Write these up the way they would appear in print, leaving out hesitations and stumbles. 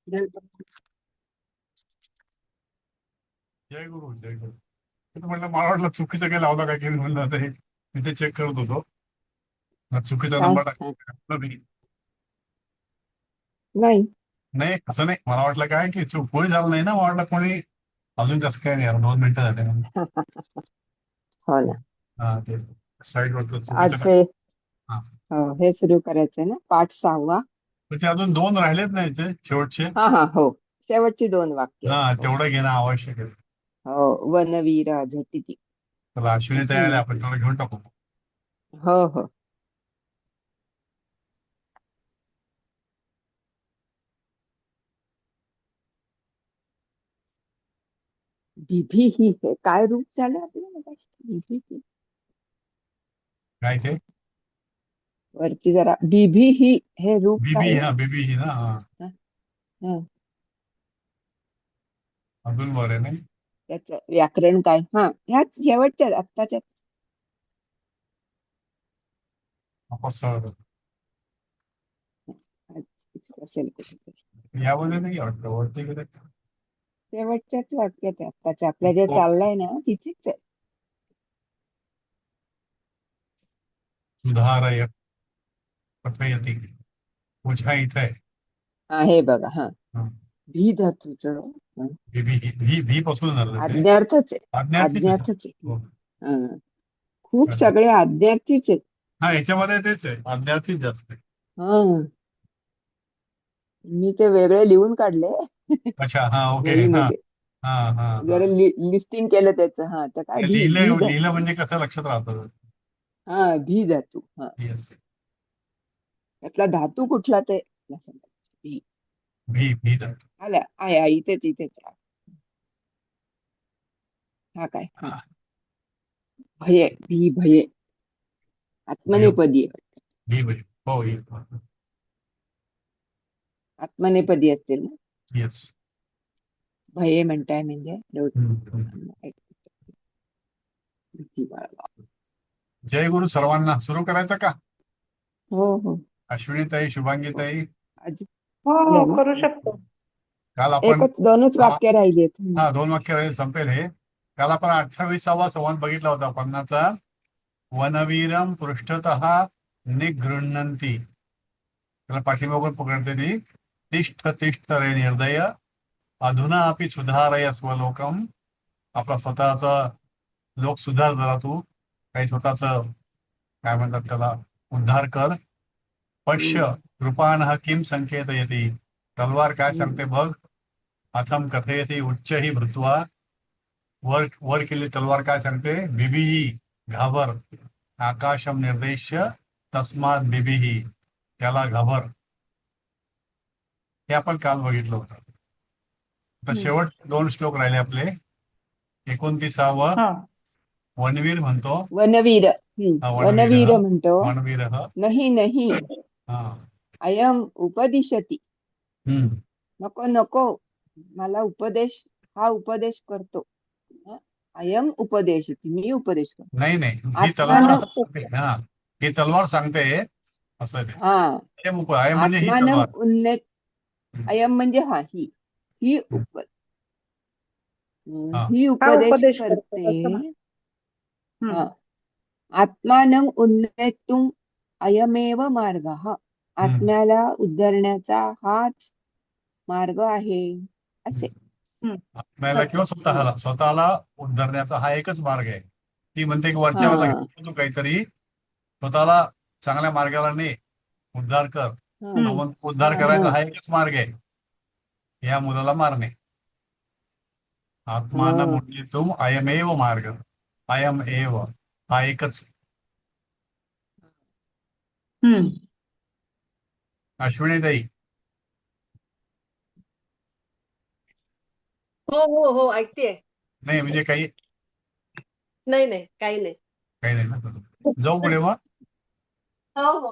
जय गुरु जय गुरु. मी तर म्हटलं, मला वाटलं चुकीचं काही लावलं काय की, म्हणलं आता हे मी ते चेक करत होतो. चुकीचा काय नंबर हा, टाकला मी. नाही. नाही, असं नाही, मला वाटलं काय की चूक कोणी झालं नाही ना, मला वाटलं कोणी अजून कसं काय नाही यार, 2 मिनिटं झाले म्हणून. हो ना. हा, ते साईड वर चुकीचं आज टाक. हे हा, हे सुरू करायचंय ना, पाठ 6वा. तर ते अजून 2 राहिलेत नाही ते शेवटचे. हा हा हो, शेवटची 2 वाक्य. हा, हो तेवढं घेणं आवश्यक आहे. हो, वनवीर झटिती. चला, अश्विनी तयार आहे, आपण तेवढं घेऊन टाकू. हो हो. बिभी ही हे काय रूप झालं आपल्याला? बिभी ही काय ते वरती जरा बिभी ही हे रूप बीबी, काय हा आहे? बीबी ही ना, हा. हं, हं. अजून बरं आहे नाही. त्याचं व्याकरण काय? हा, ह्याच शेवटच्या आत्ताच्या. अपस्वर. असेल कुठेतरी यामध्ये नाही वाटतं, वरती गेलं. शेवटच्याच वाक्यात आहे आत्ताच्या आपल्या जे चाललंय ना तिथेच आहे. सुधारय कथयती. पुढच्या इथं आहे. हा, हे बघा. हा, हा. भी धातूचं बीबी ही भी पासून झालं ते. आज्ञार्थच आहे. आज्ञार्थीच आहे. आज्ञार्थच आहे. हो. हं. खूप सगळे आज्ञार्थीच आहेत. हा, याच्यामध्ये तेच आहे, आज्ञार्थीच जास्त आहे. हं. मी ते वेगळे लिहून काढले अच्छा, हा, ओके. हा वहीमध्ये. हा हा हा. जरा लिस्टिंग केलं त्याचं. हा, तर काय ते भी भी लिहिलं लिहिलं धातू. म्हणजे कसं लक्षात राहतं. हा, भी धातू. हा, येस. त्यातला धातू कुठला ते लक्षात आलं. भी. भी जातो. आला आहे इथेच इथेच आहे. हा काय? हा, भये भी भये भयो. आत्मनेपदी आहे. भी भयो. हो, आत्मनेपदी असतील ना. येस. भये म्हणताय म्हणजे भीती बाळगा. जय गुरु सर्वांना. सुरू करायचं का? हो हो. अश्विनीताई, शुभांगीताई. आज हो हो, झालं करू ना? शकतो. काल आपण एकच 2च वाक्य राहिली. हा, 2 वाक्य राहील, संपेल हे. काल आपण 28वा संवाद बघितला होता, 50चा. वनवीरम पृष्ठतः निगृह्णन्ति. त्याला पाठीमागून पकडते ती. तिष्ठ तिष्ठ रे निर्दय, अधुना अपि सुधारय स्वलोकम. आपला स्वतःचा लोक सुधार जरा तू. काही स्वतःच काय म्हणतात त्याला, उद्धार कर. पश्य कृपाणः किम संकेतयति. तलवार काय सांगते बघ. अथम कथयति उच्चही भृत्वा. वर वर केली तलवार काय सांगते. बिबिही, घाबर. आकाशम निर्देश्य तस्मात बिबिही, त्याला घाबर. हे आपण काल बघितलं होतं. तर शेवट 2 श्लोक राहिले आपले. 29वा. हा, वनवीर म्हणतो. वनवीर. वनवीर वनवीर म्हणतो. वनवीर. नाही नाही, हा. अयम उपदिशती. हम्म. नको नको, मला उपदेश, हा उपदेश करतो. अयम उपदेशती, मी उपदेश करतो. नाही नाही, ही तलवार आत्मान असं सांगते. हा, ही तलवार सांगते असं ते. हा, आहे म्हणजे ही आत्मानं तलवार. उन्नत. हम्म. अयम म्हणजे हा, ही ही हा. ही हा उपदेश उपदेश करतो करते. तसं ना. हा, हम्म. आत्मानं उन्नेतुम अयमेव मार्गः. आत्म्याला उद्धरण्याचा हाच मार्ग आहे असे. हम्म. आत्म्याला किंवा स्वतःला उद्धरण्याचा हा एकच मार्ग आहे. ती म्हणते की वरच्याला हा तू काहीतरी स्वतःला चांगल्या मार्गाला ने, उद्धार कर. हा तो हम्म. मग उद्धार हा करायचा हा एकच मार्ग आहे, या मुलाला मारणे. आत्मान हा. मुञ्चितुम अयमेव मार्ग. अयम एव, हा एकच. हम्म. अश्विनीताई. हो हो हो, ऐकतेय. नाही म्हणजे काही नाही नाही, काही नाही. काही नाही ना. जाऊ पुढे मग. हो हो.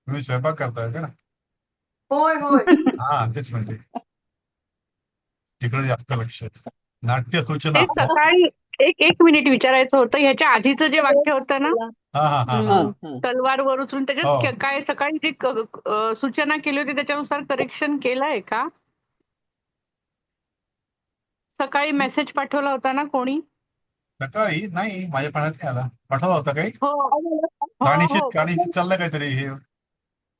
तुम्ही स्वयंपाक करताय का? होय होय. हा, तेच म्हणजे तिकडे जास्त लक्ष आहे. नाट्य सूचना. तेच सकाळी एक मिनिट विचारायचं होतं. ह्याच्या आधीचं जे वाक्य होतं ना, हा हा हा हा हा हा तलवार वर उचलून त्याच्यात हो काय सकाळी जी सूचना केली होती त्याच्यानुसार करेक्शन केलंय का? सकाळी मेसेज पाठवला होता ना कोणी? सकाळी नाही, माझ्या पाण्यात नाही आला. पाठवला होता काही हो हो कानिशीत हो कानिशीत चाललं काहीतरी हे.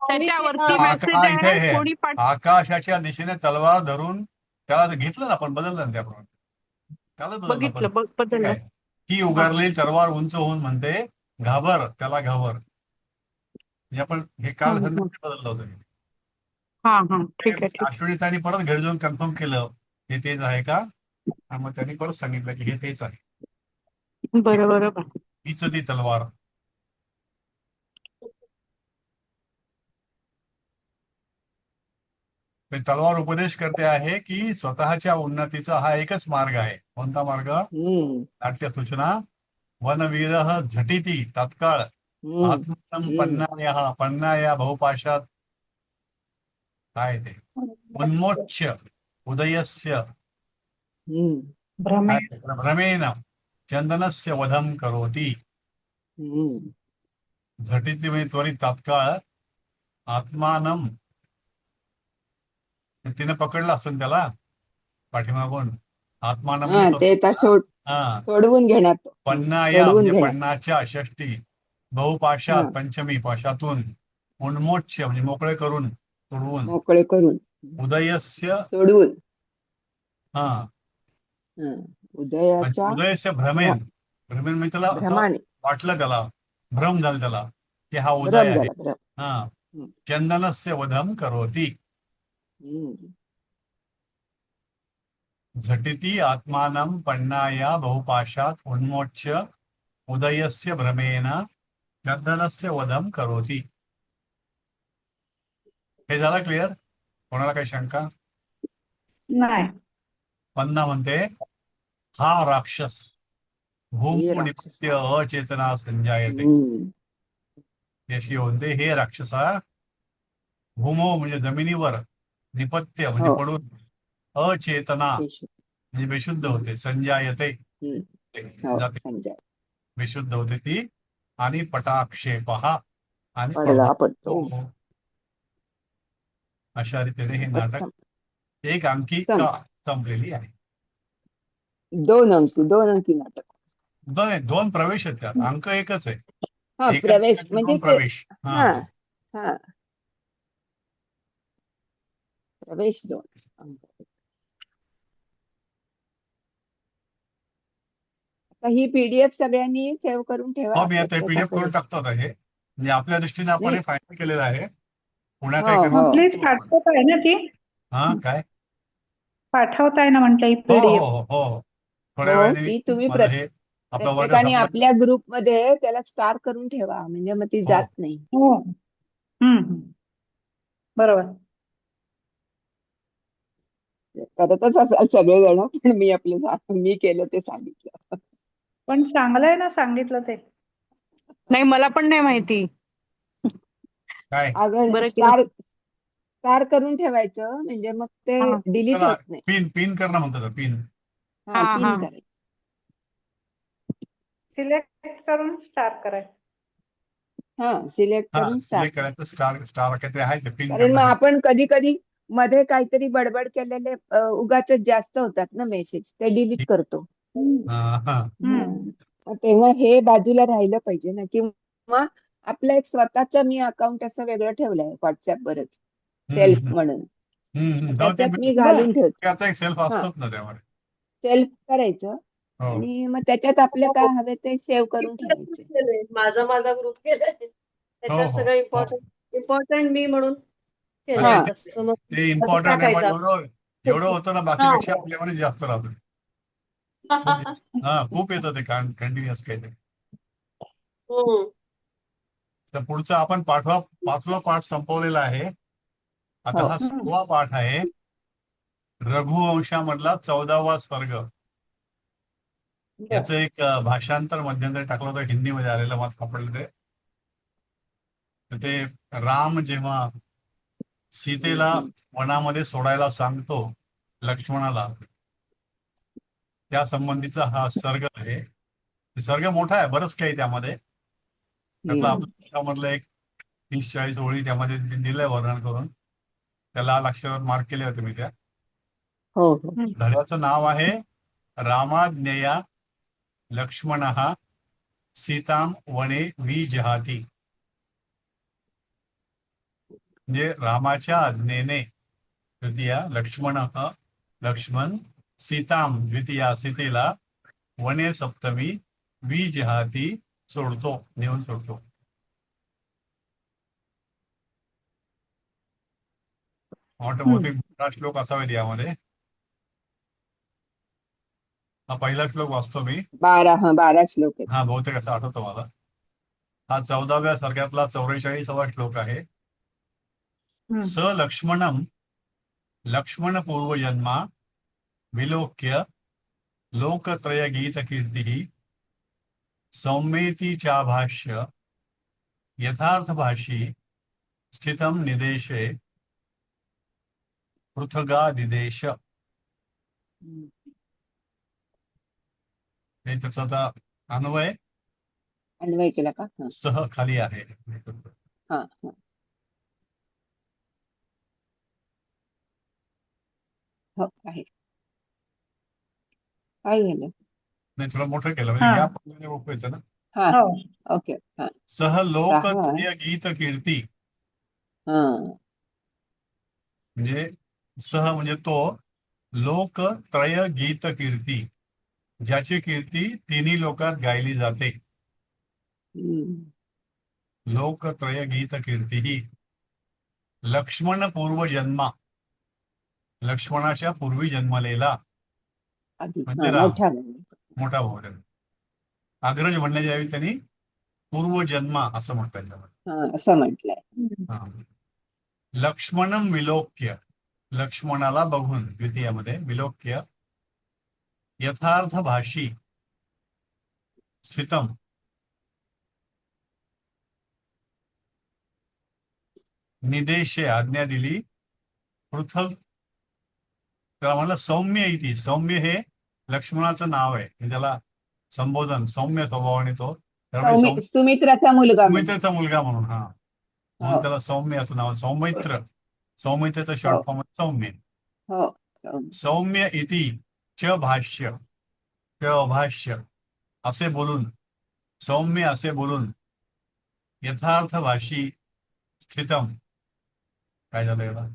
त्याच्यावरती मेसेज इथे आहे हे कोणी आकाशाच्या दिशेने तलवार धरून त्याला घेतलं ना आपण, बदललं ना त्याप्रमाणे. त्याला बदललं आपण. ठीक बदललं. आहे. ही हा उगारलेली तलवार उंच होऊन म्हणते, घाबर त्याला घाबर. म्हणजे आपण हे हा काल हा बदललं होतं. हा हा ठीक आहे ठीक अश्विनीताईंनी परत घरी जाऊन कन्फर्म केलं हे तेच आहे का, आणि मग त्यांनी परत सांगितलं की हे तेच आहे, आहे. बरोबर. हीच ती तलवार. ते तलवार उपदेश करते आहे की स्वतःच्या उन्नतीचा हा एकच मार्ग आहे. कोणता मार्ग? हम्म नाट्य सूचना वनवीर झटिती तात्काळ हम्म आत्मनं हम्म पन्नाया बहुपाशात. काय ते? उन्मोच्य उदयस्य हम्म भ्रमे काय भ्रमेण चंदनस्य वधम करोति. हम्म झटिती म्हणजे त्वरित तात्काळ. आत्मानम तिने पकडलं असेल त्याला पाठीमागून. आत्मानम हा म्हणजे ते आता हा सोडवून घेणार तो. पन्नाया सोडवून म्हणजे घेणार. पन्नाच्या षष्टी, हा बहुपाशात पंचमी पाशातून, उन्मोच्य म्हणजे मोकळे करून सोडवून, मोकळे करून उदयस्य सोडवून. हा हा उदयाच्या उदयस्य भ्र- भ्रमेन. भ्रमेन म्हणजे त्याला असं भ्रमाने वाटलं, त्याला भ्रम झाला त्याला की हा उदय भ्रम आहे. झाला भ्रम. हा हम्म. चंदनस्य वधम करोति. हम्म. झटिती आत्मानं पन्नाया बहुपाशात उन्मोच्य उदयस्य भ्रमेण चंदनस्य वधम करोति. हे झालं क्लिअर? कोणाला काही शंका? नाही. पन्ना म्हणते हा राक्षस हे भूमो राक्षस. निपत्य अचेतना संजायते. हम्म याशी होते हे राक्षसा भूमो म्हणजे जमिनीवर, निपत्य म्हणजे हो पडून, अचेतना पेशू. म्हणजे बेशुद्ध हम्म होते, संजायते हो जाते, संजय बेशुद्ध होते ती. आणि पटाक्षेप आणि पडला पडतो. पडतो. अशा रीतीने हे बस नाटक एक अंकी सम का संपलेली आहे. 2 अंकी नाटक. दोन प्रवेश आहेत त्यात, अंक एकच आहे. हा एका प्रवेश अंकाचे म्हणजे दोन ते. प्रवेश. हा हा प्रवेश 2 अंक. आता ही पीडीएफ सगळ्यांनी सेव्ह करून ठेवा. हो, मी आता पीडीएफ प्रत्येकाकडे. करून टाकतो आता हे. म्हणजे आपल्या दृष्टीने आपण नाही. हे फायनल केलेलं आहे. पुन्हा हो काही हो प्लीज करणार. पाठवताय ना ती? हा काय? पाठवताय ना म्हटलं ही हो पीडीएफ? हो हो हो थोड्या हो वेळाने ती तुम्ही माझं हे आपला वर्ग प्रत्येकाने संपला. आपल्या ग्रुपमध्ये त्याला स्टार करून ठेवा, म्हणजे मग ती हो जात नाही. हो. बरोबर. करतच असाल सगळेजण, पण मी केलं ते सांगितलं. पण चांगलं आहे ना सांगितलं ते. नाही, मला पण नाही माहिती. काय? अगं बरं केलं. स्टार करून ठेवायचं, म्हणजे मग ते हा डिलीट त्याला होत नाही. पिन पिन करणं म्हणतात, पिन. हा हा पिन करायचं. सिलेक्ट करून स्टार करायचं. हा सिलेक्ट हा करून स्टार सिलेक्ट करायचं, स्टार स्टार काहीतरी आहे ते पिन कारण मग करण्यासाठी. आपण कधी कधी मध्ये काहीतरी बडबड केलेले उगाच जास्त होतात ना मेसेज, ते डिलीट करतो. हा हा मग तेव्हा हे बाजूला राहिलं पाहिजे ना. किंवा आपलं एक स्वतःच मी अकाउंट असं वेगळं ठेवलंय व्हॉट्सअपवरच, सेल्फ हम्म म्हणून. मग जाऊ ते त्याच्यात मी बर. घालून ठेवते. त्याचा एक सेल्फ हा असतोच ना त्यामध्ये. सेल्फ करायचं, हो आणि मग त्याच्यात आपले काय हवे ते सेव्ह करून ठेवायचे. माझा माझा ग्रुप केलाय हो त्याच्यात हो सगळं हो इम्पॉर्टंट मी म्हणून केलंय हा तसं मग ते इम्पॉर्टंट आहे, पण टाकायचं. एवढं होतं ना, हा बाकीपेक्षा आपल्यामध्ये जास्त राहतं. हा खूप येतं ते कंटिन्युअस काही. हम्म. तर पुढचा आपण पाचवा पाठ संपवलेला आहे. आता हो हा 6वा पाठ आहे. रघुवंशामधला 14वा सर्ग. याचं एक भाषांतर मध्यंतरी टाकलं होतं, हिंदीमध्ये आलेलं मला सापडलं ते. तर ते राम जेव्हा सीतेला वनामध्ये सोडायला सांगतो लक्ष्मणाला, त्या संबंधीचा हा सर्ग आहे. सर्ग मोठा आहे, बरंच काही त्यामध्ये. त्यातलं हम्म. आपल्या पुस्तकामधलं एक 30-40 ओळी त्यामध्ये दिलंय वर्णन करून. त्या लाल अक्षरात मार्क केले होते मी त्या. हो हो धड्याचं नाव आहे रामाज्ञया लक्ष्मणः सीतां वने विजहाति. म्हणजे रामाच्या आज्ञेने तृतीया लक्ष्मण सीताम द्वितीया सीतेला वने सप्तमी विजहाती सोडतो, नेऊन सोडतो. वाटतं बहुतेक 12 श्लोक असावेत यामध्ये. हा पहिला श्लोक वाचतो मी. 12 श्लोक आहेत. हा बहुतेक असं आठवतो मला. हा 14व्या सर्गातला 44वा श्लोक आहे. स लक्ष्मणम लक्ष्मण पूर्वजन्मा विलोक्य लोकत्रय गीत कीर्ती सौम्येती चाभाष्य यथार्थभाषी स्थितम निदेशे पृथगा दिदेश. हे त्याचा आता अन्वय अन्वय केला का? हा सह खाली आहे. हा हा. हो आहे. काय झालं? नाही थोडं मोठं केलं म्हणजे हा. गॅप ओळखायचं ना. हा हो. ओके हा सह लोक सहा. गीत कीर्ती. हा म्हणजे सह म्हणजे तो लोकत्रय गीत कीर्ती, ज्याची कीर्ती तिन्ही लोकात गायली जाते. हम्म. लोकत्रय गीत कीर्ती ही लक्ष्मण पूर्वजन्मा, लक्ष्मणाच्या पूर्वी जन्मलेला आधी म्हणजे हा राम, मोठा मुलगा. मोठा भाऊ. अग्रज म्हणण्याच्या ऐवजी त्यांनी पूर्वजन्मा असं म्हटलं त्याच्यामध्ये. हा असं म्हटलंय. हा. लक्ष्मणम विलोक्य, लक्ष्मणाला बघून द्वितीयामध्ये विलोक्य यथार्थ भाषी स्थितम, निदेशे आज्ञा दिली पृथक. तेव्हा म्हणलं सौम्य इति. सौम्य हे लक्ष्मणाचं नाव आहे, म्हणजे त्याला संबोधन सौम्य स्वभावाने तो, त्यामुळे सुमित्राचा मुलगा म्हणून. सौमित्रेचा मुलगा म्हणून. हा म्हणून हो त्याला सौम्य असं नाव. सौमित्र, सौमित्रेचं हो शॉर्ट फॉर्म सौम्य. हो सौम्य. सौम्य इति च भाष्य, च भाष्य असे बोलून, सौम्य असे बोलून यथार्थ भाषी स्थितम. काय झालं याला?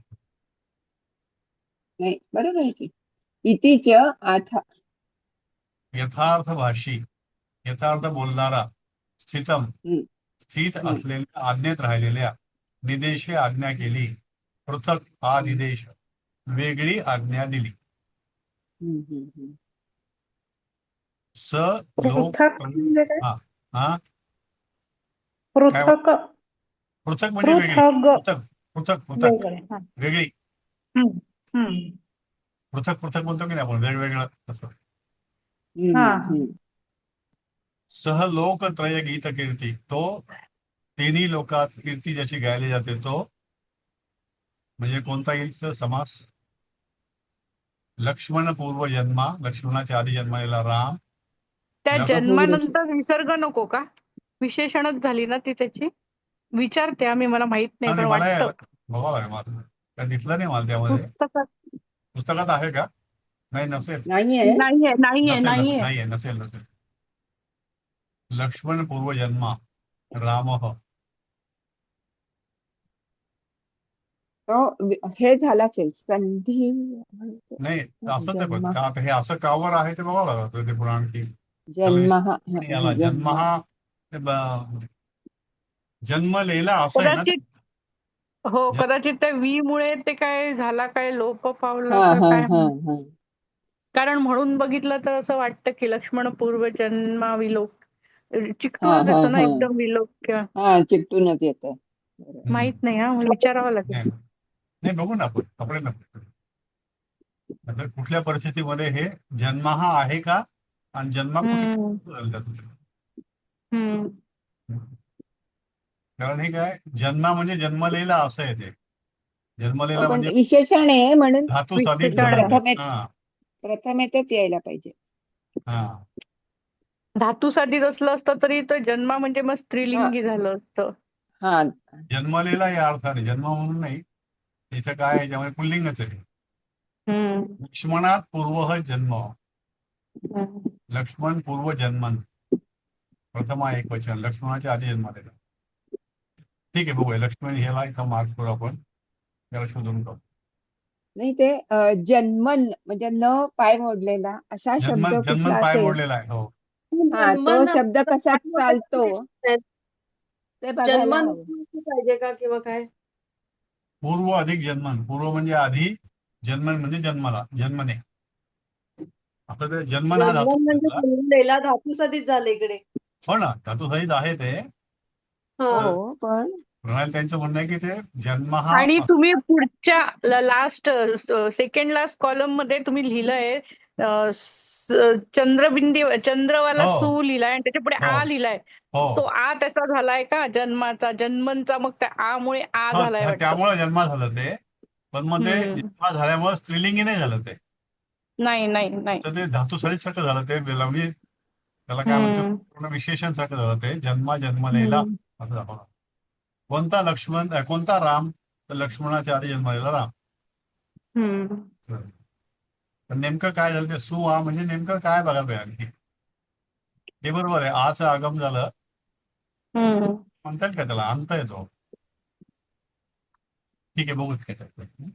नाही बरोबर आहे की. इतिच आथा. यथार्थ भाषी, यथार्थ बोलणारा, स्थितम हम्म, स्थित हम्म, असलेल्या, आज्ञेत राहिलेल्या, निदेशे आज्ञा केली, पृथक हा निदेश, वेगळी आज्ञा दिली. हम्म. स लोक पृथक म्हणजे काय? हा हा काय पृथक. पृथक म्हणजे वेगळी. पृथक पृथक पृथक पृथक वेगळे. हा. वेगळी. हम्म. हम्म. पृथक पृथक म्हणतो की नाही आपण, वेगवेगळं तसं. हा. हम्म. सह लोकत्रय गीत कीर्ती, तो तिन्ही लोकात कीर्ती ज्याची गायली जाते तो म्हणजे कोणता येईल समास? लक्ष्मण पूर्व जन्मा, लक्ष्मणाच्या आधी जन्मलेला राम. त्या बहुव्रीही. जन्मानंतर विसर्ग नको का? विशेषणच झाली ना ती त्याची. विचारते आम्ही, मला माहित नाही पण मला वाटतं बघावं लागेल मला, काय दिसलं नाही मला त्यामध्ये. पुस्तकात. पुस्तकात आहे का? नाही, नसेल. नाहीये. नाहीये नाहीये नसेल नाहीये. नाहीये नसेल नसेल. लक्ष्मण पूर्व जन्मा राम. तो हे झाला असेल संधी. नाही असंच आहे, पण जन्म का आता हे असं कावर आहे ते बघावं लागतं ते पुराण की. जन्म याला जन्म हा जन्मलेला असं आहे ना. कदाचित हो, कदाचित त्या वी मुळे ते काय झाला, काय लोप पावला हा का हा काय. हा हा. कारण म्हणून बघितलं तर असं वाटतं की लक्ष्मण पूर्व जन्मा विलोक हा चिकटूनच हा येतो ना हा एकदम विलोक. हा चिकटूनच येत. माहित नाही हा, विचारावं लागेल. नाही बघू ना आपण आता कुठल्या परिस्थितीमध्ये हे जन्म हा आहे का, आणि जन्मा कुठे. हम्म. कारण हे काय, जन्मा म्हणजे जन्मलेला असं आहे ते. जन्मलेला पण म्हणजे विशेषण आहे म्हणून धातू साधित विशेषण आहे. झाला. हा प्रथमेतच यायला पाहिजे. हा धातू साधित असलं असतं तरी तो जन्मा म्हणजे मग हा स्त्रीलिंगी झालं असतं. हा जन्मलेला या अर्थाने जन्म म्हणून नाही. इथं काय आहे, याच्यामध्ये पुल्लिंगच आहे. हम्म. लक्ष्मणात पूर्व जन्म. हम्म. लक्ष्मण पूर्व जन्मन. प्रथमा एक वचन लक्ष्मणाच्या आधी जन्मालेला. ठीक आहे, बघूया लक्ष्मण ह्याला इथं मार्क करू आपण. त्याला शोधून काढू. नाही ते जन्मन म्हणजे न पाय मोडलेला असा शब्द जन्मन कुठला जन्मन पाय असेल, मोडलेला आहे. हो हा तो जन्मन शब्द कसा आपल्याला चालतो ते बघायला जन्मन हवं. पाहिजे का किंवा काय? पूर्व अधिक जन्मन. पूर्व म्हणजे आधी, जन्मन म्हणजे जन्माला, जन्मने. आता ते जन्मन हा धातू जन्मन म्हणजे घेतला. जन्मलेला धातू साधित झालं इकडे. हो ना, धातू सहित आहे ते. हा हो पण प्रणाल त्यांचं म्हणणं आहे की ते जन्म हा आणि तुम्ही पुढच्या लास्ट सेकंड लास्ट कॉलम मध्ये तुम्ही लिहिलंय चंद्रवाला हो सू लिहिलाय आणि त्याच्या पुढे हो आ लिहिलाय. तो हो आ त्याचा झालाय का जन्माचा, जन्मनचा, मग त्या आ मुळे आ हो झालाय वाटतं. त्यामुळे जन्मा झालं ते. पण मग ते हम्म. जन्मा झाल्यामुळे स्त्रीलिंगी नाही झालं ते. नाही नाही नाही. तर ते धातू सारखं झालं ते. म्हणजे त्याला काय म्हणतो, हम्म. पूर्ण विशेषण सारखं झालं ते. जन्मलेला हम्म. असं दाखवलं. कोणता लक्ष्मण, कोणता राम? तर लक्ष्मणाच्या आधी जन्मलेला राम. हम्म. पण नेमकं काय झालं ते सु हा म्हणजे नेमकं काय बघायला पाहिजे. हे बरोबर आहे, आचं आगम झालं हम्म. म्हणतात का त्याला अंत येतो. ठीक आहे, बघूच काय त्याच्यात.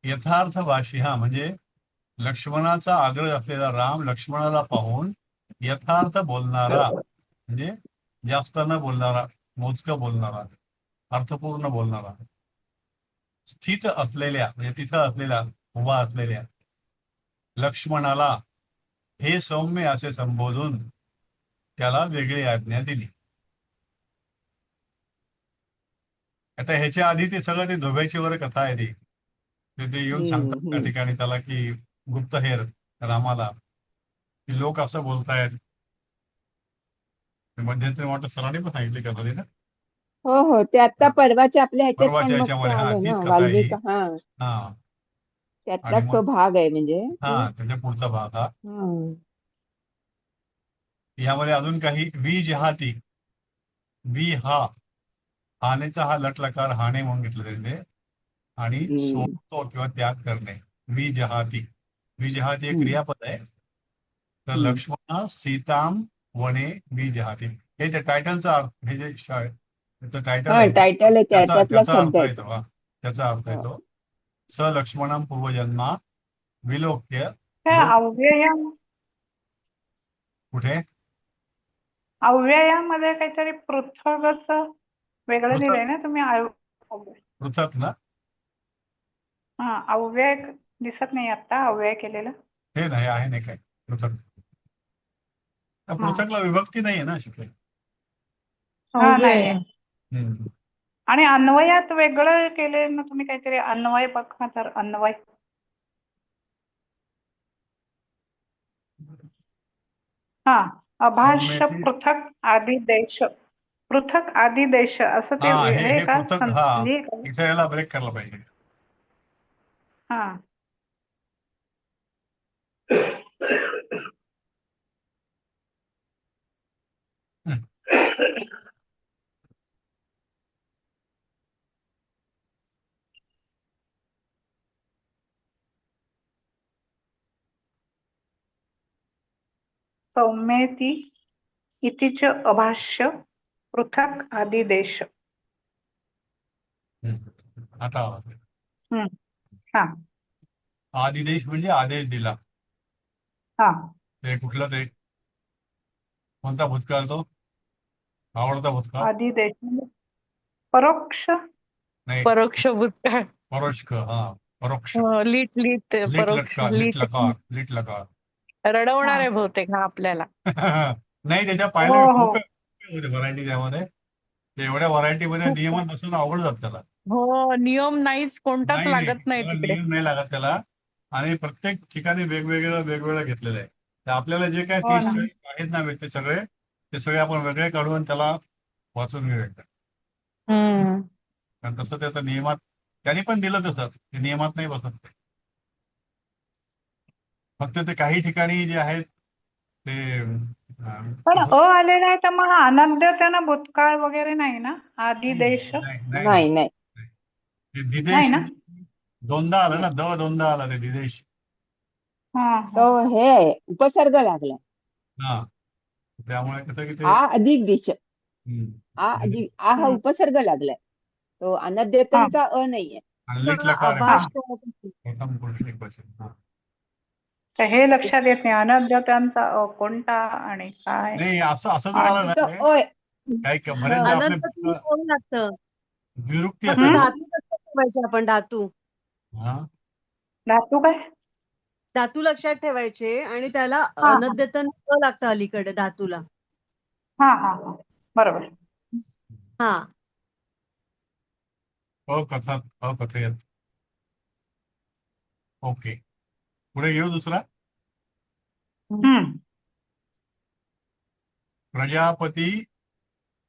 यथार्थ भाषी हा म्हणजे लक्ष्मणाचा आग्रह असलेला राम लक्ष्मणाला पाहून यथार्थ बोलणारा, म्हणजे जास्त न बोलणारा, मोजकं बोलणारा, अर्थपूर्ण बोलणारा. स्थित असलेल्या म्हणजे तिथं असलेल्या, उभा असलेल्या लक्ष्मणाला हे सौम्य असे संबोधून त्याला वेगळी आज्ञा दिली. आता ह्याच्या आधी ते सगळं ते धोब्याची वर कथा आहे ती. ते येऊन सांगतात त्या हम्म. ठिकाणी त्याला की गुप्तहेर रामाला की लोक असं बोलतायत. मध्यंतरी वाटतं सरांनी पण सांगितले कथा ती ना, हो हो ते आता परवाच्या आपल्या ह्याच्यात पण परवाच्या मग ते ह्याच्यामध्ये. हा आलं ना तीच कथा आहे ही. वाल्मिक हा हा आणि त्यातलाच मग तो भाग आहे म्हणजे हा ते त्याच्या पुढचा भाग हा. हं. यामध्ये अजून काही विजहाती. वि हा हानेचा हा लटलकार हाने म्हणून घेतलं त्यांनी. आणि हम्म. सोडतो किंवा त्याग करणे. विजहाती. विजहाती एक हम्म. क्रियापद आहे. तर हम्म. लक्ष्मण सीताम वने विजहाती. हे त्या टायटलचा अर्थ, हे जे त्याचं टायटल हा आहे टायटल आहे त्याचा त्याच्यातला त्याचा शब्द अर्थ आहे येतो. तो. हा त्याचा अर्थ हो. येतो. स लक्ष्मणम पूर्वजन्मा विलोक्य त्या लोक. कुठे अव्ययामध्ये काहीतरी पृथकच वेगळं पृथक लिहिलंय ना तुम्ही पृथक ना, हा अव्यय दिसत नाही आता अव्यय केलेलं. हे नाही आहे नाही काय पृथक. त्या हा पृथकला विभक्ती नाही आहे ना शिकले. हा नाहीये. हम्म. आणि अन्वयात वेगळं केले ना तुम्ही काहीतरी अन्वय बघा तर अन्वय हा अभाष्य सौम्यती. पृथक आदी देश असं ते हा हे हे हे का पृथक. हा संधी का? इथे याला ब्रेक करायला पाहिजे. हा हम्म. सौम्येती इतिच अभाष्य पृथक आदी देश. आता हम्म. हा आदिदेश म्हणजे आदेश दिला. हा ते कुठलं ते कोणता भूतकाळ तो आवडता भूतकाळ आदी देश म्हणजे परोक्ष नाही. परोक्ष भूतकाळ. परोक्ष. हा परोक्ष. लीट लीट लिट परोक्ष लटकार, लिट लीट. लकार, लिट लकार. हा रडवणार आहे बहुतेक हा आपल्याला. नाही त्याच्या हो पाहिलं मी हो खूप व्हरायटी त्यामध्ये. ते एवढ्या व्हरायटीमध्ये खूप. नियमात बसून अवघड जात त्याला. हो नियम नाहीच, कोणताच नाही लागत नाही त्याला तिकडे. नियम नाही लागत त्याला. आणि प्रत्येक ठिकाणी वेगवेगळं घेतलेलं आहे. तर आपल्याला जे काय हो 30 ना आहेत ना ते सगळे आपण वेगळे काढून त्याला वाचून घेऊया. हम्म. कारण तसं त्याचं नियमात त्यांनी पण दिलं तसं ते नियमात नाही बसत ते. फक्त ते काही ठिकाणी जे आहेत ते पण तसं आलेला आहे तर मग अनद्य त्यांना भूतकाळ वगैरे नाही ना आधी देश नाही नाही नाही नाही ते नाही दिदेश ना दोनदा आलं ना, दोनदा आला ते दिदेश. हा तो हा हे आहे, उपसर्ग लागला. हा, त्यामुळे कसं की ते आ अधिक दिश म्हणजे आ हा हम्म. उपसर्ग लागलाय. तो हा अनद्यतनचा नाहीये. लिट लकार आहे. आभाष प्रथम पुरुष एकवचन. हा. तर हे लक्षात येत नाही अनद्य त्यांचा कोणता आणि काय नाही, असं असं जर आणि आलं ना तिथं ते, अय काही हा बरेचदा आपले अनंत कोण लागतं विरुक्ती फक्त असते ना. धातू लक्षात ठेवायचे आपण धातू हा धातू काय धातू लक्षात ठेवायचे आणि त्याला हा अनद्यतन लागतं अलीकडे धातूला. हा हा हा बरोबर हा अकथात अकथयत. ओके, पुढे येऊ दुसरा. हम्म प्रजापती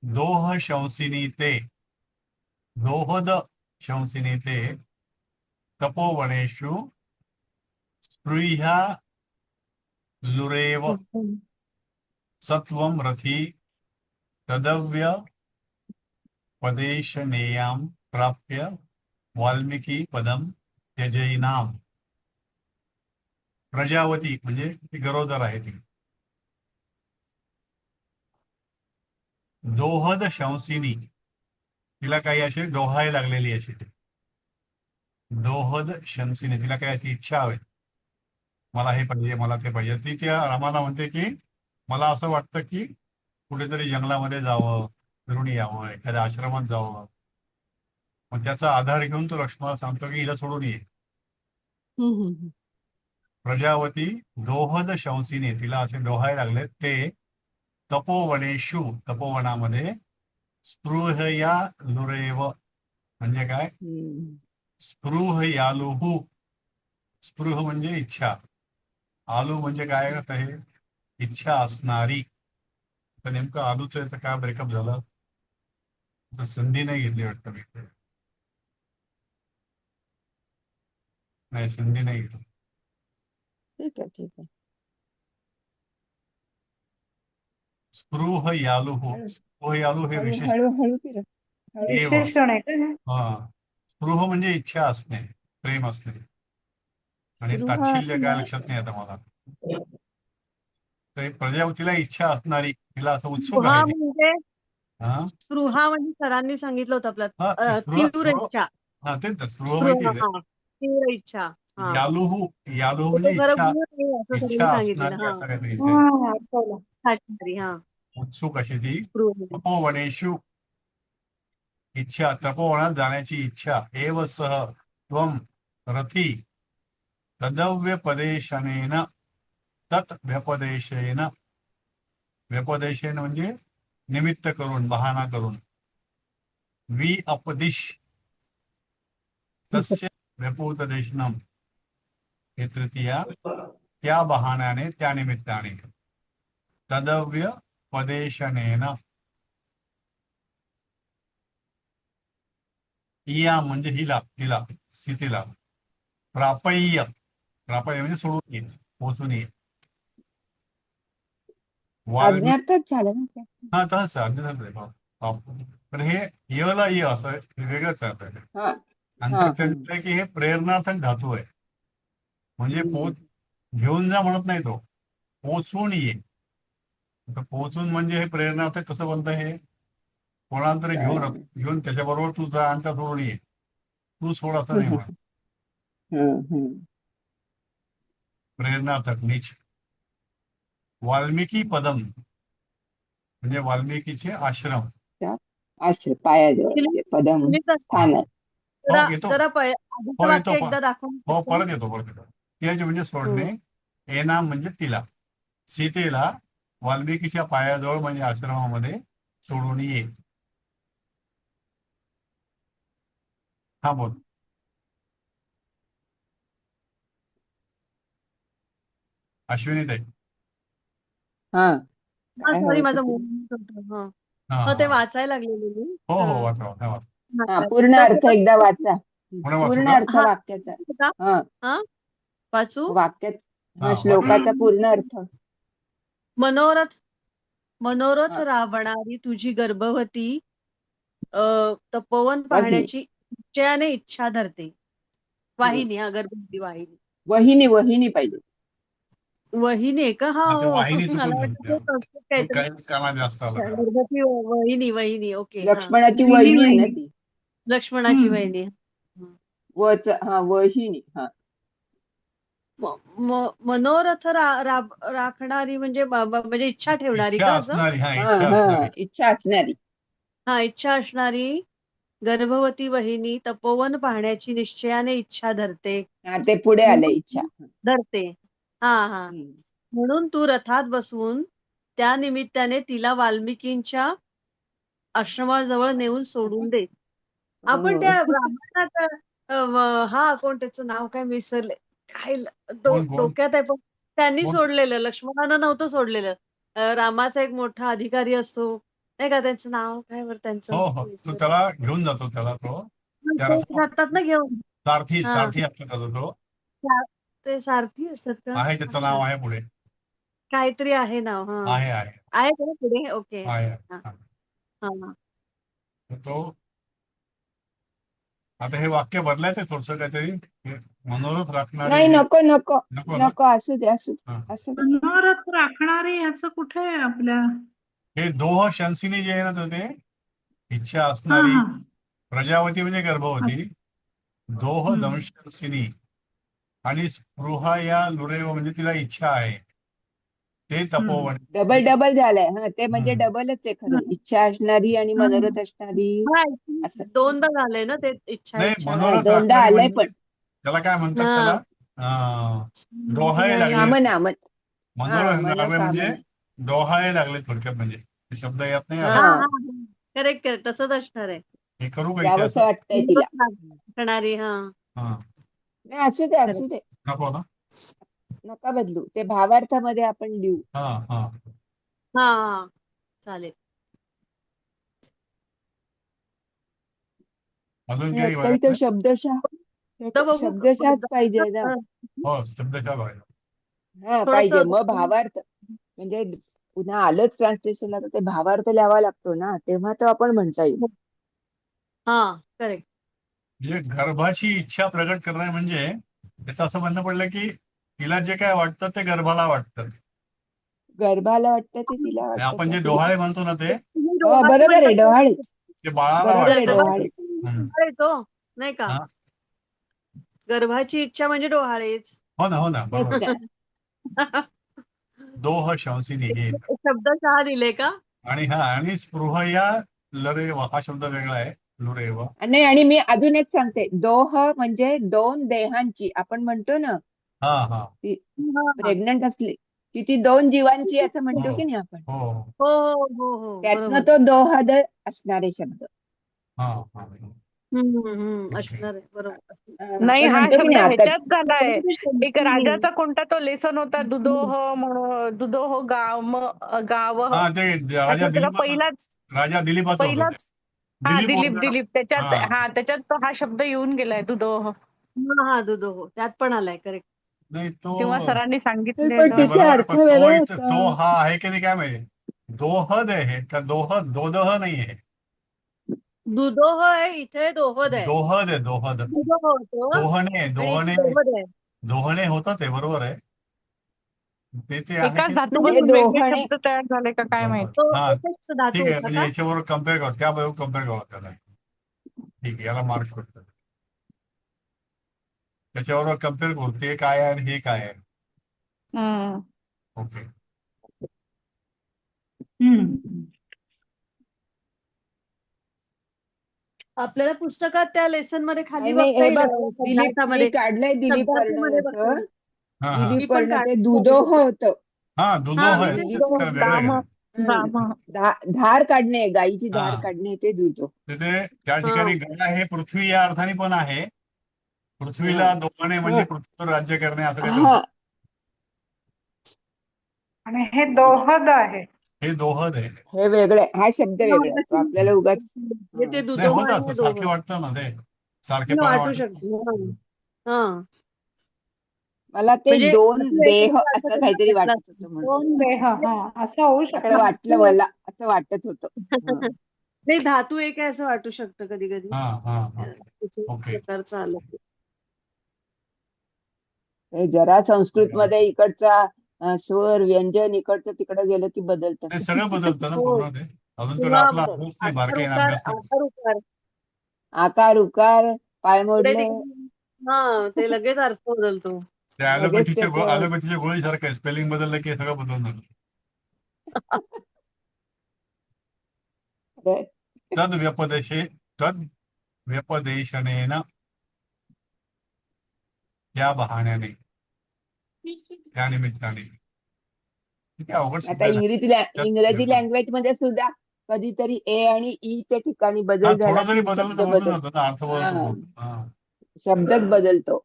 दोह शंसिनी ते, दोहद शंसिनी ते तपोवनेषु स्पृह्या लुरेव सत्वं रथी तदव्य पदेशनेयां प्राप्य वाल्मिकी पदम त्यजैनाम. प्रजावती म्हणजे ती गरोदर आहे ती. दोहद शंसिनी, तिला काही अशी डोहाय लागलेली अशी ती. दोहद शंसिनी, तिला काही अशी इच्छा हवी, मला हे पाहिजे, मला ते पाहिजे. ती त्या रामाला म्हणते की मला असं वाटतं की कुठेतरी जंगलामध्ये जावं, फिरून यावं, एखाद्या आश्रमात जावं. मग त्याचा आधार घेऊन तो लक्ष्मणाला सांगतो की हिला सोडून ये. हम्म. प्रजावती दोहद शंसिनी, तिला असे डोहाय लागले ते तपोवनेषु, तपोवनामध्ये स्पृहया लुरेव म्हणजे काय, हम्म. स्पृह यालुहू. स्पृह म्हणजे इच्छा, आलू म्हणजे काय असं हे इच्छा असणारी. तर नेमकं आलूचं याचं काय ब्रेकअप झालं, संधी नाही घेतली वाटतं मी. नाही, संधी नाही घेतली. ठीक आहे ठीक आहे. स्पृह यालुहू, हळू स्पृह यालू हे हळू विशेष हळू हळू फिरव. हळू एव. विशेषण आहे का हे? हा, स्पृह म्हणजे इच्छा असणे, प्रेम असणे. आणि स्पृह ताच्छिल्य काय लक्षात नाही आता मला. तर प्रजापतीला इच्छा असणारी, तिला असं उत्सुक स्पृहा आहे ती. म्हणजे हा स्पृहा म्हणजे सरांनी सांगितलं होतं हा, ते आपल्याला स्पृह तीव्र स्पृह इच्छा. हा तेच ना, स्पृह माहिती स्पृहा आहे. हा तीव्र इच्छा. हा यालुहू, यालुहू तो म्हणजे खरं इच्छा, गुण नाही असं सरांनी इच्छा सांगितलेलं. असणारी हा असं काहीतरी इथे. हा आठवलं. खात्री हा उत्सुक अशी ती. स्पृहा. तपोवनेषु, इच्छा, तपोवनात जाण्याची इच्छा. एव सह त्वं रथी तदव्यपदेशनेन तत् व्यपदेशेन. व्यपदेशेन म्हणजे निमित्त करून, बहाणा करून. वि अपदिश तस्य व्यपोपदेशनम, हे तृतीया, त्या बहाण्याने, त्या निमित्ताने. तदव्य पदेशनेन. इया म्हणजे हिला, तिला, स्थितीला. प्रापय्य, प्रापय्य म्हणजे सोडून ये, पोचून ये. वाल्मिक, आज्ञार्थच झालं ना ते. हा तसंच आहे. पण हे यला य असं वेगळंच अर्थ आहे. हा हा अंतर त्यांचं आहे की हे प्रेरणार्थक धातू आहे. म्हणजे पोच, घेऊन जा म्हणत नाही तो, पोचून ये. आता पोचून म्हणजे हे प्रेरणार्थक कसं बनतं, हे कोणाला तरी घेऊन त्याच्याबरोबर तू जा आणि त्या सोडून ये, तू सोड असं नाही म्हणत. प्रेरणार्थक नीच. वाल्मिकी पदम म्हणजे वाल्मिकीचे आश्रम. आश्रय पायाजवळ म्हणजे पदम तुम्ही स्थान आहे. जरा हो येतो, जरा आधीचं हो येतो, वाक्य एकदा दाखवून हो परत येतो. त्याचे म्हणजे सोडणे. एनाम म्हणजे तिला, सीतेला वाल्मिकीच्या पायाजवळ म्हणजे आश्रमामध्ये सोडून ये. हा बोल. अश्विनी ताई. हा हा काय सॉरी हवं माझं होतं मुलं होतं. हा हा हो ते हा वाचायला लागलेले मी. हो हो, हा. वाचा वाचा. हा वाचायला. पूर्ण तर अर्थ एकदा वाचा. पुढे वाचू पूर्ण का? अर्थ हा वाक्याचा. का? हा हा वाचू वाक्यात हा श्लोकाचा पूर्ण अर्थ. मनोरथ मनोरथ हा. राबणारी तुझी गर्भवती तपोवन वाहिनी. पाहण्याची निश्चयाने इच्छा धरते. वाहिनी, हा गर्भवती वाहिनी. वहिनी वहिनी पाहिजे. वहिनी आहे का? हा, हा, ते हो. वाहिनी मला चुकून वाटलं ते झालं. संस्कृत तो काहीतरी काही काना जास्त आला त्याला. गर्भवती वहिनी वहिनी. ओके, हा. लक्ष्मणाची वहिनी, वहिनी आहे ना वहिनी. ती. लक्ष्मणाची हम्म. वहिनी. हा वहिनी. हा मनोरथ राखणारी म्हणजे म्हणजे इच्छा ठेवणारी इच्छा का असं? असणारी, हा हा इच्छा हा असणारी. इच्छा असणारी. हा, इच्छा असणारी गर्भवती वहिनी तपोवन पाहण्याची निश्चयाने इच्छा धरते. हा ते पुढे आलंय इच्छा. धरते. हा हा. हम्म. म्हणून तू रथात बसून त्या निमित्ताने तिला वाल्मिकींच्या आश्रमाजवळ नेऊन सोडून दे. आपण हो. त्या रामायणात हा, कोण त्याचं नाव काय विसरले, काय कोण कोण डोक्यात आहे, पण त्यांनी कोण? सोडलेलं, लक्ष्मणानं नव्हतं सोडलेलं. रामाचा एक मोठा अधिकारी असतो नाही का, त्यांचं नाव काय बरं त्यांचं हो हो, तो विसरले. त्याला घेऊन जातो त्याला तो. त्या तेच रथावर जातात ना घेऊन. सारथी हा, सारथी असतो त्याचा तो. ते सारथी असतात का? आहे त्याचं अच्छा, नाव आहे पुढे. काहीतरी आहे नाव. हा, आहे आहे आहे का पुढे? ओके. आहे. हा हा. हा. तर तो आता हे वाक्य बदलायचं थोडस काहीतरी. हे मनोरथ राखणारी नाही हे नको नको नको ना. नको असू दे असू दे हा. असू दे. मनोरथ राखणारे ह्याचं कुठे आहे आपल्या? हे दोह शंसिनी जे आहे ना तर ते इच्छा हा असणारी. हा. प्रजावती म्हणजे गर्भवती. दोह हम्म. दंशंसिनी आणि स्पृहा या लुरेव म्हणजे तिला इच्छा आहे. ते तपोवन. डबल डबल झालंय. हा ते म्हणजे हम्म. डबलच आहे खरं. इच्छा असणारी आणि मनोरथ असणारी हा, असं. दोनदा झालंय ना ते, इच्छा नाही, इच्छा. हा मनोरथ दोनदा राखणारी आलंय म्हणजे पण. त्याला काय म्हणतात हा. त्याला डोहाळे लागले. नाम नामच. हा मनोरथ लागले म्हणजे मनोकामना. डोहाळे लागले थोडक्यात, म्हणजे ते शब्द येत नाही हा आता. हा हा, करेक्ट करेक्ट, तसंच असणार आहे. हे करू का इथे यावंसं असं? वाटतंय तिला. राखणारी. हा, हा. नाही असू दे असू दे. नको ना. नका बदलू. ते भावार्थामध्ये आपण लिहू. हा हा. हा हा, चालेल. अजून आणि काही आता इथं बघायचं? तर बघू शब्दशःच पाहिजे ना. हो, शब्दशः बघायला. हा थोडस. पाहिजे. मग भावार्थ म्हणजे पुन्हा आलंच ट्रान्सलेशनला तर ते भावार्थ लिहावा लागतो ना, तेव्हा तो आपण म्हणता येईल. हा, करेक्ट. म्हणजे गर्भाची इच्छा प्रगट करणे म्हणजे त्याचं असं म्हणणं पडलं की तिला जे काय वाटतं ते गर्भाला वाटतं. गर्भाला वाटतं ते तिला आणि वाटतं आपण का जे तिला. डोहाळे म्हणतो ना ते हो बरोबर आहे डोहाळेच. ते बाळाला बरोबर आहे वाटतं. डोहाळेच. डोहाळेच नाही का? हा. गर्भाची इच्छा म्हणजे डोहाळेच. हो ना, हो ना, तेच बरोबर. ना. दोह शंसिनी हे. शब्दशः दिले का? आणि स्पृह या लरेव हा शब्द वेगळा आहे. लुरेव. नाही आणि मी अजून एक सांगते. दोह म्हणजे दोन देहांची. आपण म्हणतो ना हा हा. ती हा. प्रेग्नंट असली की ती दोन जीवांची असं म्हणतो हो की नाही आपण. हो. हो हो हो हो, त्यातनं बरोबर. तो दोहद असणारे शब्द. हा हा. ओके. असणार आहे, बरोबर. नाही, आपण हा म्हणतो की शब्द नाही आता. ह्याच्यात झालाय. एक राजाचा कोणता तो लेसन होता, दुदोह म्हणून, दुदोह गाव हा, ते राजा पहिलाच दिलीपाचं होतं ते. हा दिलीप दिलीप वगैरे. त्याच्यात हा. त्याच्यात तो हा शब्द येऊन गेलाय दुदोह. हा, दुधो त्यात पण आलाय, करेक्ट. नाही तो तेव्हा सरांनी पण सांगितलेलं. तिथे बरोबर आहे, अर्थ पण वेगळा तो होता. तो हा आहे की नाही काय माहिती. दोहद आहे का दोदह नाही आहे. दुधोह आहे, इथे दोहद आहे. दोहद आहे दोहद. दुधोह होतो दोहणे आणि इथे दोहणे दोहद आहे. दोहणे होतं ते बरोबर आहे. ते आहे एकाच की. हे धातूपासून वेगळे दोहणे शब्द तयार झाले का काय माहित. तो हा एकच धातू ठीक आहे, होता म्हणजे का? याच्याबरोबर कम्पेअर करू, त्याबरोबर कम्पेअर करू त्याला. ठीक आहे, याला मार्क करतो. त्याच्याबरोबर कम्पेअर करू, ते काय आहे आणि हे काय आहे. हम्म. ओके. आपल्याला पुस्तकात त्या लेसन मध्ये खाली नाही नाही बघता हे येईल, बघ. दिलीप मी शब्दार्थामध्ये काढलंय दिलीप वर्ण शब्दार्थामध्ये बघता याचं. येईल. हा हा. मी दिलीप पण वर्ण ते काढते. दुदोह होतं. हा, दुदोह आहे. दिलीप त्याचं काय वेगळं आहे का ते? धार काढणे, गायीची धार हा. काढणे ते दुधो. तिथे त्या ठिकाणी गणा हे पृथ्वी या अर्थाने पण आहे. पृथ्वीला दोहणे म्हणजे पृथ्वीवर राज्य करणे असं काही हा आणि हे दोहद आहे. हे दोहद आहे. हे वेगळे. हा शब्द वेगळा आहे. तो आपल्याला उगाच ते नाही, दुधोह होत आणि असं हे सारखे दोहद वाटतं ना ते. सारखेपणा वाटू वाटत. शकतो. हा. मला ते म्हणजे दोन धातू देह एकत्र असं असं त्यांना काहीतरी वाटलं वाटत असेल. होतं म्हणून दोन देह हा असं होऊ असं शकतं. वाटलं मला, असं वाटत होतं. हा. नाही, धातू एक आहे असं वाटू शकतं कधी कधी हा हा हा कुठल्या ओके प्रकारचं आलं ते. हे जरा संस्कृत मध्ये इकडचा स्वर व्यंजन इकडचं तिकडं गेलं की बदलतात. ते सगळं बदलतं ना हो. पूर्ण ते. अजून तर किंवा आपला अभ्यास नाही, आकार बारकाईने उकार अभ्यास नाही. आकार उकार आकार उकार पाय इकडे मोडले तिकडे ते लगेच अर्थ बदलतो. ते लगेच ॲलोपॅथीच्या त्याचं ॲलोपॅथीच्या गोळीसारखं आहे, स्पेलिंग बदललं की हे सगळं बदलून तद व्यपदेशे तद व्यपदेशनेन या बहाण्याने त्या निमित्ताने. ठीक आहे, अवघड शब्द आता आहे ना. इंग्रजी त्यात लँग्वेज मध्ये सुद्धा कधीतरी ए आणि ई च्या ठिकाणी हा बदल झाला थोडं जरी की बदललं शब्द तर बदलून बदल जातो ना, अर्थ बदलतो हा पूर्ण. हा. शब्दच बदलतो.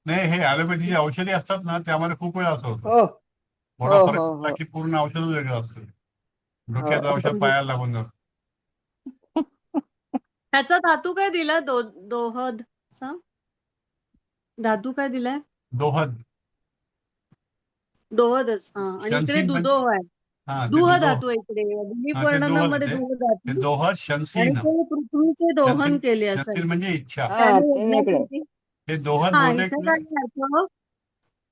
नाही, हे ॲलोपॅथीची औषधी असतात ना, त्यामध्ये खूप वेळा असं होतं. हो थोडा हो फरक हो पडला हो की पूर्ण औषधच वेगळं असतं. हो डोक्याचं औषध पायाला लागून जातं. ह्याचा धातू काय दिला दोहद चा धातू काय दिलाय? दोहद. दोहदच. हा, आणि इकडे शनसीन म्हणजे दुदोह आहे. हा ते दुह दुदोह. धातू आहे इकडे हा ते दोहद द्विपवर्णनामध्ये ते दुह ते धातू. दोहद आणि शनसीन. ते पृथ्वीचे दोहन शनसीन केले असं शनसीन आहे. म्हणजे इच्छा. हा त्याने ते वेगळे यज्ञासाठी ते दोहद हा बहुतेक इथे काय अर्थ,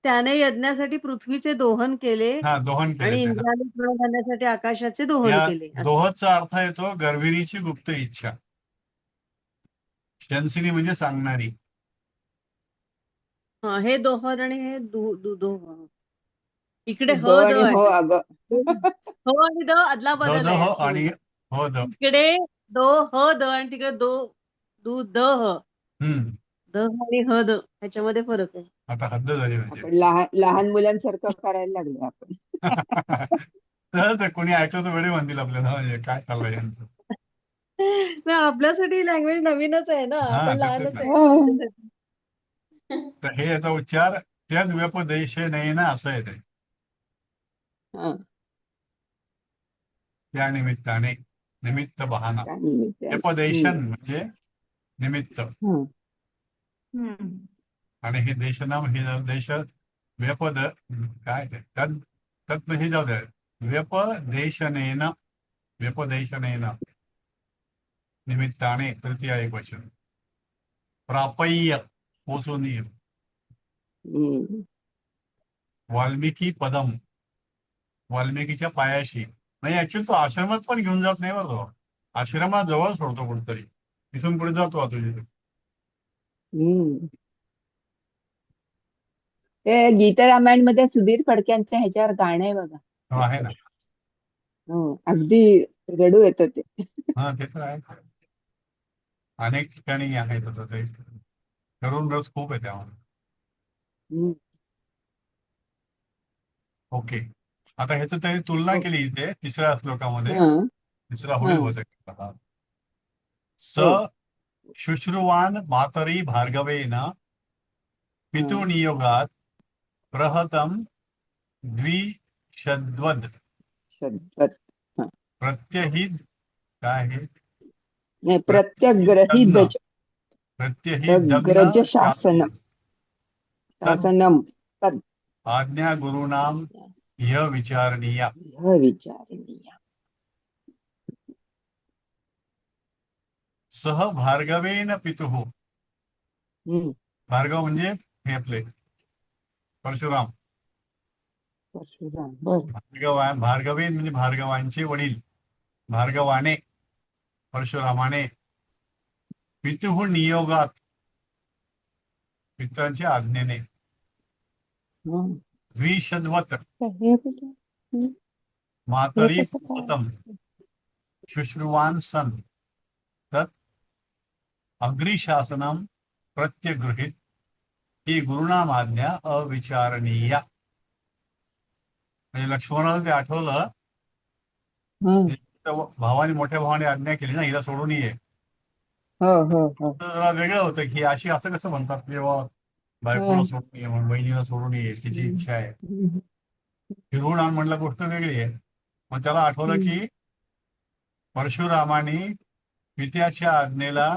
त्याने यज्ञासाठी पृथ्वीचे दोहन केले हा दोहन केले आणि ते. इंद्राने फळ घालण्यासाठी आकाशाचे दोहन या केले असं. दोहदचा अर्थ येतो गर्विरीची गुप्त इच्छा. शनसिनी म्हणजे सांगणारी. हा, हे दोहद आणि हे दुदोह. इकडे द द आणि आहे. हो अगं हो आणि द अदला द बदल द आहे ह अशी आणि म्हणजे. हो द. इकडे द आणि तिकडे दु द ह. हम्म. द आणि ह द ह्याच्यामध्ये फरक आहे. आता हद्द झाली म्हणजे. आपण लहान लहान मुलांसारखं करायला लागलो आपण. तर ते कोणी ऐकलं तर वेळे म्हणतील आपल्याला, म्हणजे काय चाललंय यांचं. नाही, आपल्यासाठी लँग्वेज नवीनच आहे ना, हा आपण तेच लहानच ना. आहे हो. त्याच्यासाठी. तर हे याचा उच्चार त्या व्यपदेशेने ना असं आहे ते. हा, त्या निमित्ताने, निमित्त बहाणा. निमित्ताने. व्यपदेशन म्हणजे निमित्त. हम्म. हम्म. आणि हे देशनाम हे देश व्यपद काय ते तद तद हे जाऊ द्या. व्यपदेशनेन व्यपदेशनेन निमित्ताने तृतीय एक वचन. प्रापय्य पोचून येईल. हम्म. वाल्मिकी पदम वाल्मिकीच्या पायाशी. नाही, ऍक्च्युअली तो आश्रमात पण घेऊन जात नाही बरं तो. आश्रमात जवळ सोडतो कुठतरी, तिथून पुढे जातो आता तुझे. हम्म. ते गीत रामायण मध्ये सुधीर फडक्यांचं ह्याच्यावर गाणं आहे बघा. हो, आहे ना. हो, अगदी रडू येतं ते. हा ते तर आहे. अनेक ठिकाणी आहे तसं ते. तरुण रस खूप आहे त्यामध्ये. हम्म. ओके. आता ह्याचं त्यांनी तुलना हो. केली इथे तिसऱ्या श्लोकामध्ये. हा तिसरा हा होईल बहुतेक. स हो शुश्रुवान मातरी भार्गवेन पितृनियोगात प्रहतम द्विषद्वद शब्द हा. प्रत्यहित काय आहे नाही प्रत्यहितज्ञ प्रत्यग्रहित प्रत्यहितज्ञ ग्रज शासन तद शासनम तद आज्ञा गुरुनाम य विचारणीया. विचारणीय. सह भार्गवेन पितुः. हम्म. भार्गव म्हणजे हे आपले परशुराम. परशुराम बर. भार्गवेन म्हणजे भार्गवांचे वडील. भार्गवाने परशुरामाने पितुः नियोगात पितरांच्या आज्ञेने हा. द्विषद्वत हे कुठे? हम्म. हे मातरी कसं काय? पुत्रम शुश्रुवान सन तत् अग्रिशासनम प्रत्यगृहीत ही गुरुनाम आज्ञा अविचारणीया. म्हणजे लक्ष्मणाला ते आठवलं. हं. भावाने मोठ्या भावाने आज्ञा केली ना, हिला सोडून ये. हो हो हो तर जरा वेगळं होतं की अशी असं कसं म्हणतात की बाबा बायकोला हं. सोडून ये म्हणून, बहिणीला सोडून ये, तिची इच्छा आहे. हम्म. फिरवून आण म्हटलं गोष्ट वेगळी आहे. मग त्याला आठवलं की परशुरामाने पित्याच्या आज्ञेला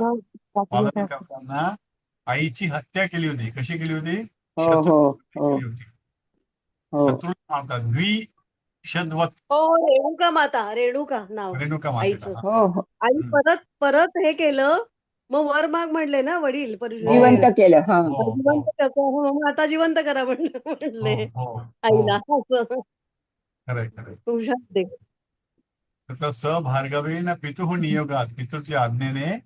पालन करताना आईची हत्या केली होती. कशी केली होती? हो शत्रू हो हो केली होती. हो शत्रूला मारतात द्विषद्वत हो हो, रेणुका माता, रेणुका नाव रेणुका मातेला. आईचं. हा. हो हो आई हम्म. परत परत हे केलं, मग वर माग म्हणले ना वडील हो जिवंत केलं हा हो हो जिवंत हो, मग आता जिवंत करा हो म्हणले हो आईला. हो असं खरंय खरंय. खूप छान ते. तर स भार्गवेन पितुः नियोगात, पितृच्या आज्ञेने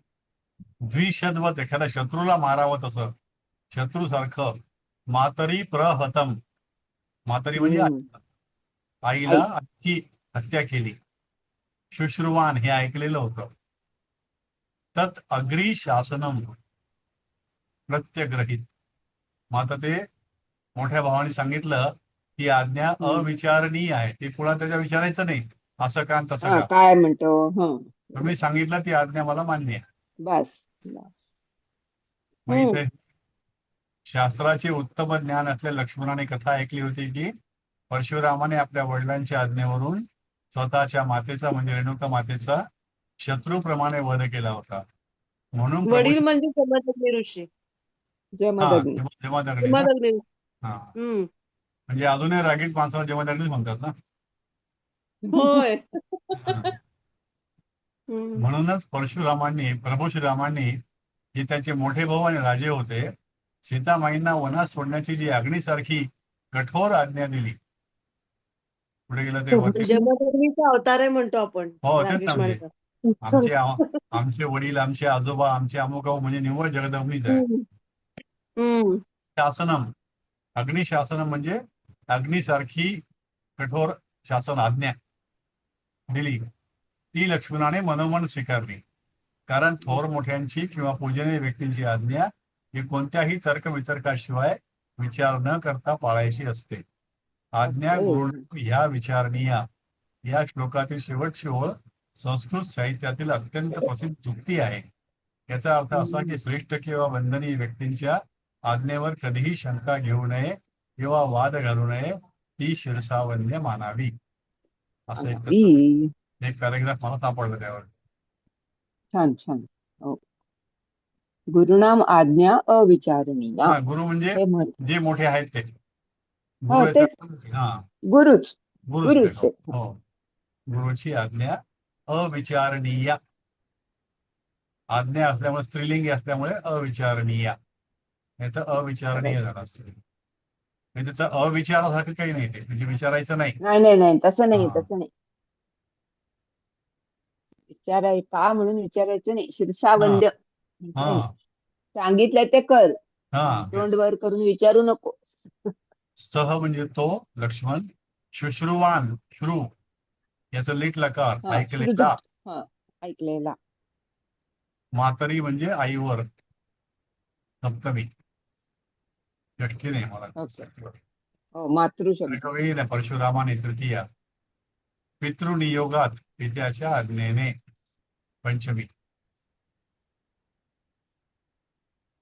द्विषद्वत एखाद्या शत्रूला मारावं तसं शत्रू सारखं मातरी प्रहतम, मातरी म्हणजे हम्म. आईला आईची हत्या केली. शुश्रुवान हे ऐकलेलं होतं. तत् अग्री शासनम प्रत्यग्रहित. मग आता ते मोठ्या भावाने सांगितलं की आज्ञा अविचारणीय आहे, ती पुन्हा त्याच्या विचारायचं नाही असं का आणि तसं हा का. काय म्हणतो हा तुम्ही सांगितलं ती आज्ञा मला मान्य आहे. बस बस मग इथे शास्त्राचे उत्तम ज्ञान असलेल्या लक्ष्मणाने कथा ऐकली होती की परशुरामाने आपल्या वडिलांच्या आज्ञेवरून स्वतःच्या मातेचा म्हणजे रेणुका मातेचा शत्रूप्रमाणे वध केला होता. म्हणून प्रभू वडील म्हणजे जमदग्नी ऋषी. जमदग्नी जमदग्नी ना. जमदग्नी. हा हम्म. म्हणजे अजूनही रागीट माणसाला जमदग्नीच म्हणतात ना. होय. हा. हम्म. म्हणूनच परशुरामांनी प्रभू श्रीरामांनी जे त्यांचे मोठे भाऊ आणि राजे होते सीतामाईंना वनात सोडण्याची जी अग्नीसारखी कठोर आज्ञा दिली. पुढे गेलं ते वती. जमदग्नीचा अवतार आहे म्हणतो आपण हो तेच रागेश ना म्हणजे माणसा. आमचे वडील, आमचे आजोबा, आमचे अमुक म्हणजे निव्वळ जगदग्नीच आहे. हम्म. हम्म. शासनम, अग्निशासनम म्हणजे अग्नीसारखी कठोर शासन आज्ञा दिली. ती लक्ष्मणाने मनोमन स्वीकारली. कारण थोर मोठ्यांची किंवा पूजनीय व्यक्तींची आज्ञा ही कोणत्याही तर्कवितर्काशिवाय विचार न करता पाळायची असते. आज्ञा गुरु ह्या विचारणीय या श्लोकातील शेवटची ओळ संस्कृत साहित्यातील अत्यंत प्रसिद्ध युक्ती आहे. याचा अर्थ असा की श्रेष्ठ किंवा वंदनीय व्यक्तींच्या आज्ञेवर कधीही शंका घेऊ नये किंवा वाद घालू नये, ती शिरसावन्य मानावी. असं एक पॅरेग्राफ मला सापडलं त्यावर. छान छान हो. गुरुनाम आज्ञा अविचारणीय. हा, गुरु म्हणजे हे महत्व. जे मोठे आहेत ते हो गुरु तेच याचा हा गुरुच गुरुच गुरुच ते. हो, गुरुची आज्ञा अविचारणीय. आज्ञा असल्यामुळे स्त्रीलिंगी असल्यामुळे अविचारणीय, नाही तर अविचारणीय झालं असतं. म्हणजे त्याचं अविचारासारखं काही नाही, ते म्हणजे विचारायचं नाही. नाही नाही नाही तसं नाही हा. तसं नाही. विचाराय का म्हणून विचारायचं नाही. शिरसावंद्य म्हटलंय ना. हा सांगितलंय ते कर, हा तोंड वर करून विचारू नको. सह म्हणजे तो लक्ष्मण, शुश्रुवान श्रु याचं लिट लकार हा ऐकलेला. हा ऐकलेला. मातरी म्हणजे आईवर सप्तमी, षष्ठी नाही मला. ओके. हो मातृ शब्द. कवी ना परशुरामाने तृतीया. पितृनियोगात पित्याच्या आज्ञेने पंचमी.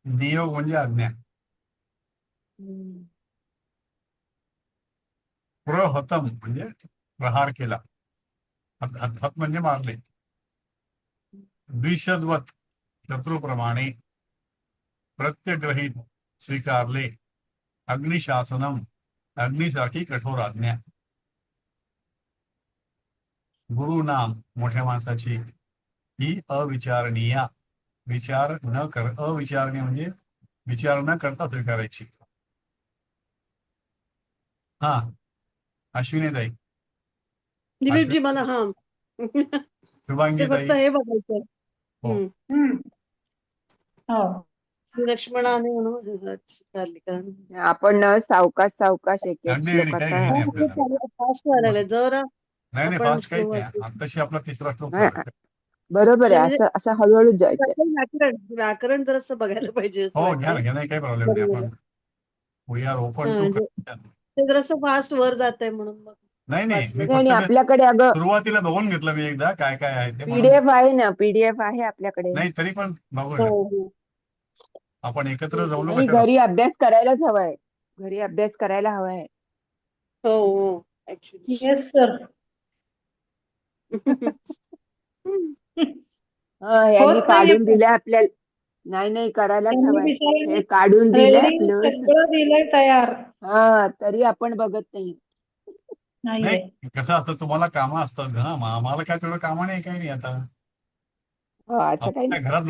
नियोग म्हणजे आज्ञा. प्रहतम म्हणजे प्रहार केला. हत म्हणजे मारले. द्विषद्वत शत्रूप्रमाणे. प्रत्यग्रहित स्वीकारले. अग्निशासनम अग्नीसाठी कठोर आज्ञा. गुरु नाम मोठ्या माणसाची ही अविचारणीय, विचार न कर. अविचारणीय म्हणजे विचार न करता स्वीकारायची. हा अश्विनीताई, दिलीपजी मला हा ते शुभांगीताई. फक्त हे बघायचं. हो. हो. लक्ष्मणाने म्हणून चालली कारण आपण सावकाश सावकाश एक एक अगदी श्लोक काही आता. नाही आपल्याला. फास्ट व्हायला जरा नाही आपण फास्ट काहीच slow नाही. आताशी आपला तिसरा श्लोक हा, चालू आहे. बरोबर आहे. म्हणजे असं असं हळूहळू जायचं. व्याकरण जरासं बघायला पाहिजे असं हो घ्या ना वाटतंय. घ्या ना, काही प्रॉब्लेम नाही. आपण वी आर ओपन टू. म्हणजे ते जरासं फास्ट वर जात आहे म्हणून मग नाही नाही, मी वाचलं. आणि फक्त आपल्याकडे अगं सुरुवातीला बघून घेतलं मी एकदा काय काय आहे ते, म्हणून. पीडीएफ आहे ना, पीडीएफ आहे आपल्याकडे. नाही तरी पण हो बघूया हो आपण एकत्र जाऊन नाही कशाला. घरी अभ्यास करायलाच हवाय. घरी अभ्यास करायला हवाय. हो हो ऍक्च्युली येस सर. यांनी होत नाहीये काढून दिल्या आपल्याला. नाही नाही करायलाच त्यांनी हवाय. बिचाऱ्यांनी हे काढून दिलंय रेडी प्लस सगळं दिलंय तयार हा तरी आपण बघत नाही. नाहीये. नाही कसं असतं तुम्हाला कामं असतात ना, मग आम्हाला काय तेवढं कामं नाही काही नाही आता. हो, असं काही आपण काय घरात